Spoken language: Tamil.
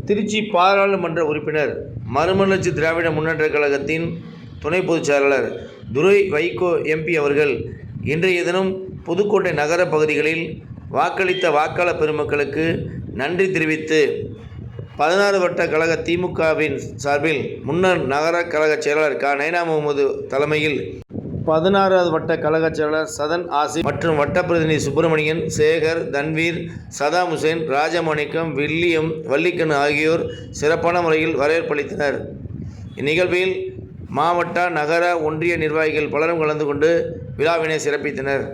திருச்சி பாராளுமன்ற உறுப்பினர் மறுமலர்ச்சி திராவிட முன்னேற்றக் கழகத்தின் துணை பொதுச் செயலாளர் துரை வைகோ எம்பி அவர்கள் இன்றைய தினம் புதுக்கோட்டை நகர பகுதிகளில் வாக்களித்த வாக்காளர் பெருமக்களுக்கு நன்றி தெரிவித்து 16 வட்ட கழக திமுகவின் சார்பில் முன்னாள் நகர கழக செயலாளர் நைனா முகமது தலைமையில் 16வது வட்ட கழக செயலாளர் சதன் ஆசிப் மற்றும் வட்ட பிரதிநிதி சுப்பிரமணியன், சேகர், தன்வீர், சதாம் ஹுசேன், ராஜமாணிக்கம், வில்லியம், வள்ளிக்கண்ணு ஆகியோர் சிறப்பான முறையில் வரவேற்பளித்தனர். இந்நிகழ்வில் மாவட்ட, நகர, ஒன்றிய நிர்வாகிகள் பலரும் கலந்து கொண்டு விழாவினை சிறப்பித்தனர்.